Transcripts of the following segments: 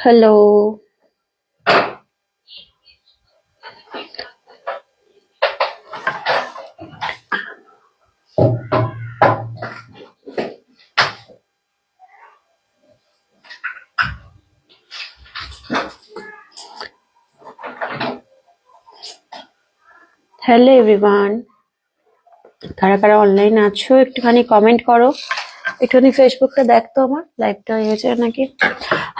Hello. Hello everyone, কারা কারা online আছো একটুখানি কমেন্ট করো। একটুখানি ফেসবুকটা দেখতো, আমার লাইভটা হয়েছে নাকি।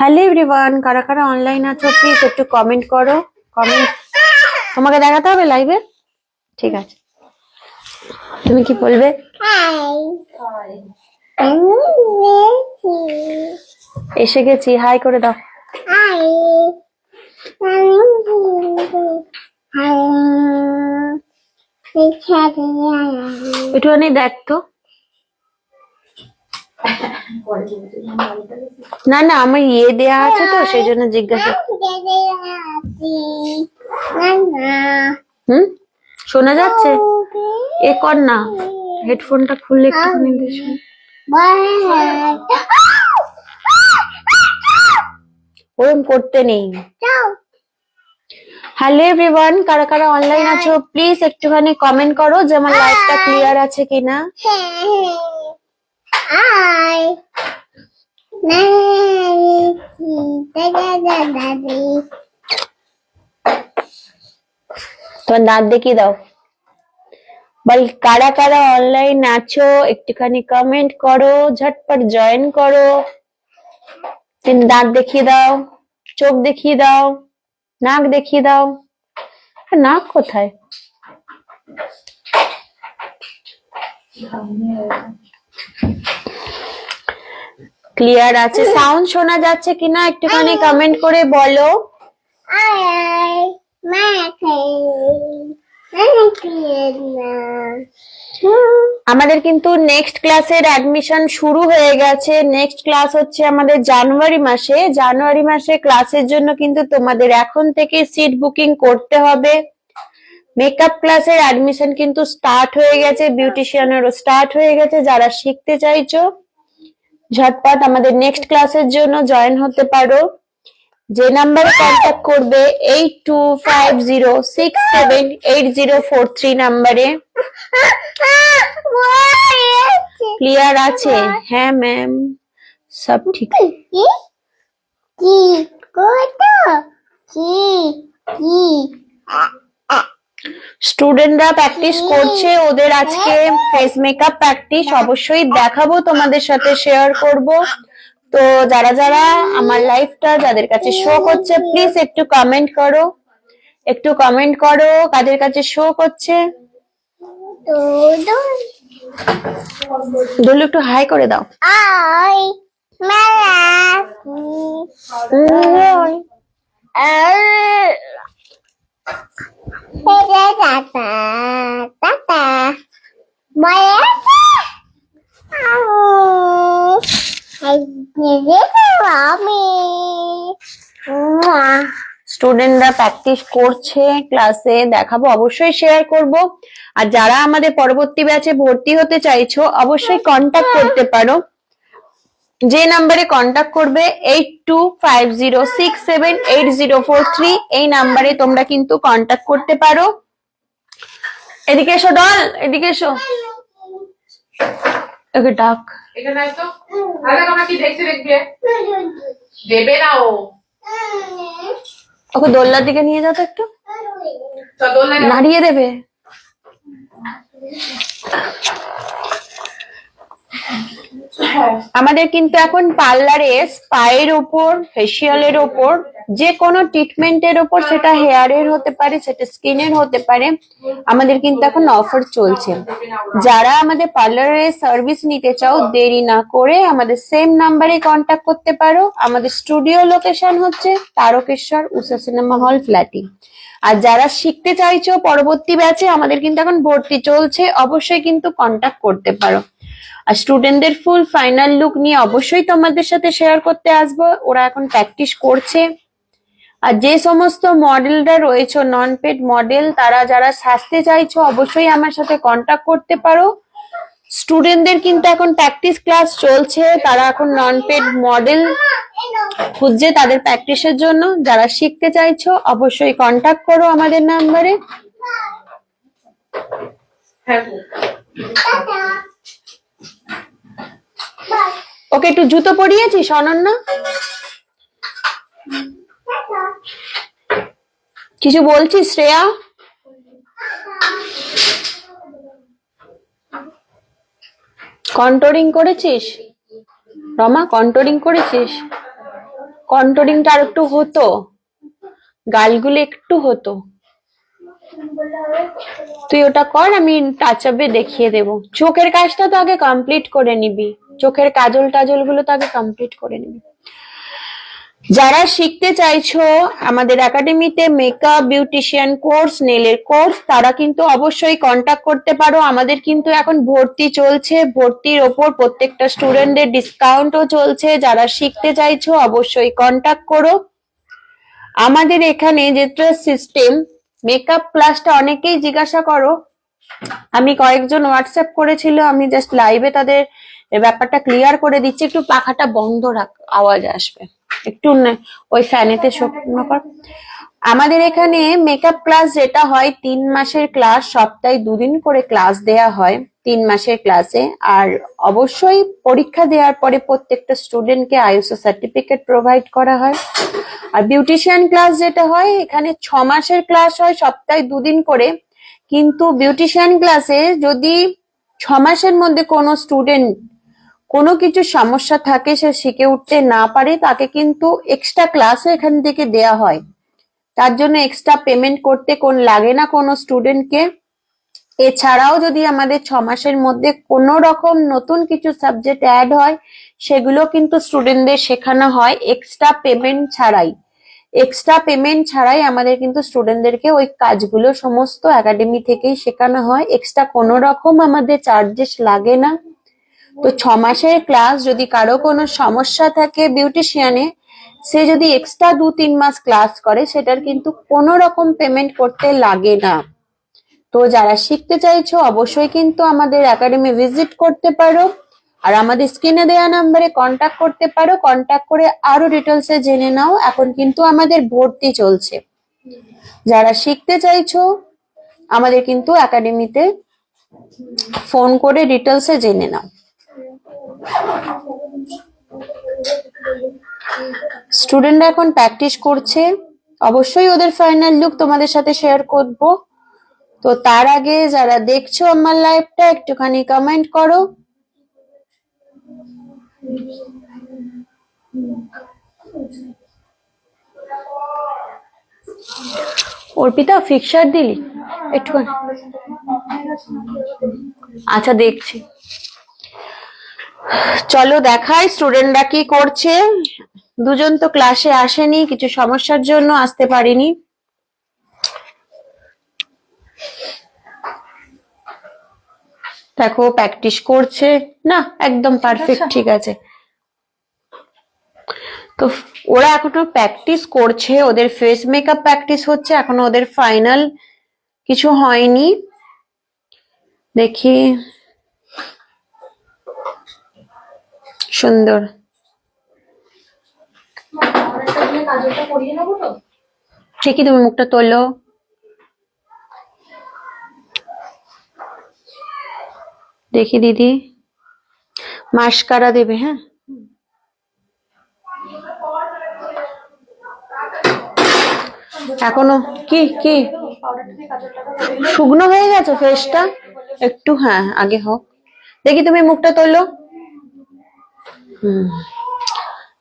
হ্যালো এভরিওয়ান, কারা কারা অনলাইন আছো প্লিজ একটু কমেন্ট করো। কমেন্ট তোমাকে দেখাতে হবে লাইভে? ঠিক আছে, তুমি কি বলবে? এসে গেছি, হাই করে দাও। একটুখানি দেখতো। না না, আমার ইয়ে দেয়া আছে তো, সেই জন্য জিজ্ঞাসা। শোনা যাচ্ছে? এ কর না, হেডফোনটা খুললে একটুখানি দেখো। ওরম করতে নেই। হ্যালো এভরিওয়ান, কারা কারা অনলাইন আছো প্লিজ একটুখানি কমেন্ট করো যে আমার লাইভটা ক্লিয়ার আছে কিনা। তোমার দাঁত দেখিয়ে দাও। বল কারা কারা অনলাইন আছো একটুখানি কমেন্ট করো, ঝটপট জয়েন করো। দাঁত দেখিয়ে দাও, চোখ দেখিয়ে দাও, নাক দেখিয়ে দাও। নাক কোথায়? ক্লিয়ার আছে? সাউন্ড শোনা যাচ্ছে কিনা একটুখানি কমেন্ট করে বলো। আমাদের কিন্তু নেক্সট ক্লাসের অ্যাডমিশন শুরু হয়ে গেছে। নেক্সট ক্লাস হচ্ছে আমাদের জানুয়ারি মাসে। জানুয়ারি মাসে ক্লাসের জন্য কিন্তু তোমাদের এখন থেকে সিট বুকিং করতে হবে। মেকআপ ক্লাসের অ্যাডমিশন কিন্তু স্টার্ট হয়ে গেছে, বিউটিশিয়ানেরও স্টার্ট হয়ে গেছে। যারা শিখতে চাইছো ঝটপট আমাদের নেক্সট ক্লাসের জন্য জয়েন হতে পারো। যে নাম্বারে কন্ট্যাক্ট করবে 8250678043 নাম্বারে। ক্লিয়ার আছে? হ্যাঁ ম্যাম, সব ঠিক। স্টুডেন্টরা প্র্যাকটিস করছে, ওদের আজকে ফেস মেকআপ প্র্যাকটিস অবশ্যই দেখাবো, তোমাদের সাথে শেয়ার করব। তো যারা যারা আমার লাইভটা যাদের কাছে শো করছে প্লিজ একটু কমেন্ট করো, একটু কমেন্ট করো কাদের কাছে শো করছে। দোলু একটু হাই করে দাও। স্টুডেন্টরা প্র্যাকটিস করছে, ক্লাসে দেখাবো, অবশ্যই শেয়ার করব। আর যারা আমাদের পরবর্তী ব্যাচে ভর্তি হতে চাইছো অবশ্যই কন্টাক্ট করতে পারো। যে নাম্বারে কন্টাক্ট করবে 8250678043 এই নাম্বারে তোমরা কিন্তু কন্টাক্ট করতে পারো। এদিকে এসো ডল, এদিকে এসো। ওকে ডাক। এখানে আয় তো। আরে তোমরা কি দেখতে দেখবে? দেবে না ও। ওকে দোলনার দিকে নিয়ে যাও তো একটু। তো দোলনা নাড়িয়ে দেবে। আমাদের কিন্তু এখন পার্লারে স্পায়ের ওপর, ফেসিয়ালের ওপর, যে কোনো ট্রিটমেন্টের ওপর, সেটা হেয়ারের হতে পারে, সেটা স্কিনের হতে পারে, আমাদের কিন্তু এখন অফার চলছে। যারা আমাদের পার্লারে সার্ভিস নিতে চাও দেরি না করে আমাদের সেম নাম্বারে কন্ট্যাক্ট করতে পারো। আমাদের স্টুডিও লোকেশন হচ্ছে তারকেশ্বর উষা সিনেমা হল ফ্ল্যাটি। আর যারা শিখতে চাইছো পরবর্তী ব্যাচে, আমাদের কিন্তু এখন ভর্তি চলছে, অবশ্যই কিন্তু কন্ট্যাক্ট করতে পারো। আর স্টুডেন্টদের ফুল ফাইনাল লুক নিয়ে অবশ্যই তোমাদের সাথে শেয়ার করতে আসবো। ওরা এখন প্র্যাকটিস করছে। আর যে সমস্ত মডেলরা রয়েছে নন পেড মডেল, তারা যারা সাজতে চাইছো অবশ্যই আমার সাথে কন্ট্যাক্ট করতে পারো। স্টুডেন্টদের কিন্তু এখন প্র্যাকটিস ক্লাস চলছে, তারা এখন নন পেড মডেল খুঁজছে তাদের প্র্যাকটিসের জন্য। যারা শিখতে চাইছো অবশ্যই কন্টাক্ট করো আমাদের নাম্বারে। হ্যাঁ ওকে, একটু জুতো পরিয়েছিস অনন্যা? কিছু বলছিস শ্রেয়া? কন্ট্রোলিং করেছিস রমা? কন্ট্রোলিং করেছিস? কন্ট্রোলিংটা আর একটু হতো, গালগুলো একটু হতো। তুই ওটা কর, আমি টাচ আপে দেখিয়ে দেব। চোখের কাজটা তো আগে কমপ্লিট করে নিবি, চোখের কাজল টাজল গুলো তো আগে কমপ্লিট করে নিবি। যারা শিখতে চাইছো আমাদের একাডেমিতে মেকআপ, বিউটিশিয়ান কোর্স, নেলের কোর্স, তারা কিন্তু অবশ্যই কন্টাক্ট করতে পারো। আমাদের কিন্তু এখন ভর্তি চলছে, ভর্তির ওপর প্রত্যেকটা স্টুডেন্টদের ডিসকাউন্টও চলছে। যারা শিখতে চাইছো অবশ্যই কন্টাক্ট করো। আমাদের এখানে যেটা সিস্টেম, মেকআপ ক্লাসটা অনেকেই জিজ্ঞাসা করো, আমি কয়েকজন হোয়াটসঅ্যাপ করেছিল, আমি জাস্ট লাইভে তাদের ব্যাপারটা ক্লিয়ার করে দিচ্ছি। একটু পাখাটা বন্ধ রাখ, আওয়াজ আসবে একটু, ওই ফ্যানেতে শুকনো কর। আমাদের এখানে মেকআপ ক্লাস যেটা হয় 3 মাসের ক্লাস, সপ্তাহে 2 দিন করে ক্লাস দেয়া হয় 3 মাসের ক্লাসে। আর অবশ্যই পরীক্ষা দেওয়ার পরে প্রত্যেকটা স্টুডেন্টকে আইএসও সার্টিফিকেট প্রোভাইড করা হয়। আর বিউটিশিয়ান ক্লাস যেটা হয় এখানে 6 মাসের ক্লাস হয়, সপ্তাহে 2 দিন করে। কিন্তু বিউটিশিয়ান ক্লাসে যদি 6 মাসের মধ্যে কোনো স্টুডেন্ট কোনো কিছু সমস্যা থাকে, সে শিখে উঠতে না পারে, তাকে কিন্তু এক্সট্রা ক্লাসও এখান থেকে দেয়া হয়। তার জন্য এক্সট্রা পেমেন্ট করতে লাগে না কোনো স্টুডেন্টকে। এছাড়াও যদি আমাদের 6 মাসের মধ্যে কোনো রকম নতুন কিছু সাবজেক্ট অ্যাড হয়, সেগুলো কিন্তু স্টুডেন্টদের শেখানো হয় এক্সট্রা পেমেন্ট ছাড়াই। এক্সট্রা পেমেন্ট ছাড়াই আমাদের কিন্তু স্টুডেন্টদেরকে ওই কাজগুলো সমস্ত একাডেমি থেকেই শেখানো হয়, এক্সট্রা কোনো রকম আমাদের চার্জেস লাগে না। তো 6 মাসের ক্লাস, যদি কারো কোনো সমস্যা থাকে বিউটিশিয়ানে, সে যদি এক্সট্রা 2-3 মাস ক্লাস করে সেটার কিন্তু কোনো রকম পেমেন্ট করতে লাগে না। তো যারা শিখতে চাইছো অবশ্যই কিন্তু আমাদের একাডেমি ভিজিট করতে পারো, আর আমাদের স্ক্রিনে দেওয়া নাম্বারে কন্টাক্ট করতে পারো। কন্টাক্ট করে আরো ডিটেলসে জেনে নাও। এখন কিন্তু আমাদের ভর্তি চলছে। যারা শিখতে চাইছো আমাদের কিন্তু একাডেমিতে ফোন করে ডিটেলসে জেনে নাও। স্টুডেন্টরা এখন প্র্যাকটিস করছে, অবশ্যই ওদের ফাইনাল লুক তোমাদের সাথে শেয়ার করব। তো তার আগে যারা দেখছো আমার লাইভটা একটুখানি কমেন্ট করো। অর্পিতা ফিক্সার দিলি একটুখানি? আচ্ছা দেখছি, চলো দেখাই স্টুডেন্টরা কি করছে। দুজন তো ক্লাসে আসেনি, কিছু সমস্যার জন্য আসতে পারিনি। দেখো প্র্যাকটিস করছে না, একদম পারফেক্ট, ঠিক আছে। তো ওরা এখনো প্র্যাকটিস করছে, ওদের ফেস মেকআপ প্র্যাকটিস হচ্ছে, এখনো ওদের ফাইনাল কিছু হয়নি। দেখি, সুন্দর। ঠিকই, তুমি মুখটা তোলো। দেখি দিদি, মাস্কারা দেবে? হ্যাঁ, এখনো কি কি শুকনো হয়ে গেছে ফেসটা একটু? হ্যাঁ, আগে হোক। দেখি তুমি মুখটা তোলো।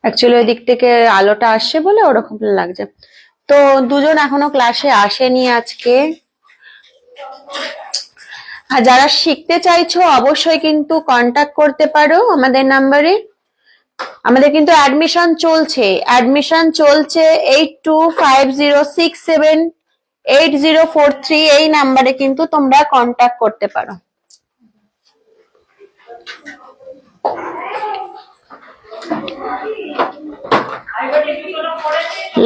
অ্যাকচুয়ালি ওই দিক থেকে আলোটা আসছে বলে ওরকম লাগছে। তো দুজন এখনো ক্লাসে আসেনি আজকে। আর যারা শিখতে চাইছো অবশ্যই কিন্তু কন্টাক্ট করতে পারো আমাদের নাম্বারে। আমাদের কিন্তু অ্যাডমিশন চলছে, 8250678043 এই নাম্বারে কিন্তু তোমরা কন্টাক্ট করতে পারো।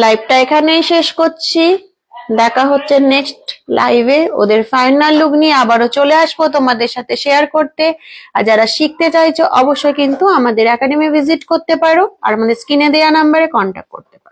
লাইভটা এখানেই শেষ করছি। দেখা হচ্ছে নেক্সট লাইভে। ওদের ফাইনাল লুক নিয়ে আবারও চলে আসবো তোমাদের সাথে শেয়ার করতে। আর যারা শিখতে চাইছো অবশ্যই কিন্তু আমাদের একাডেমি ভিজিট করতে পারো আর আমাদের স্ক্রিনে দেওয়া নাম্বারে কন্ট্যাক্ট করতে পারো।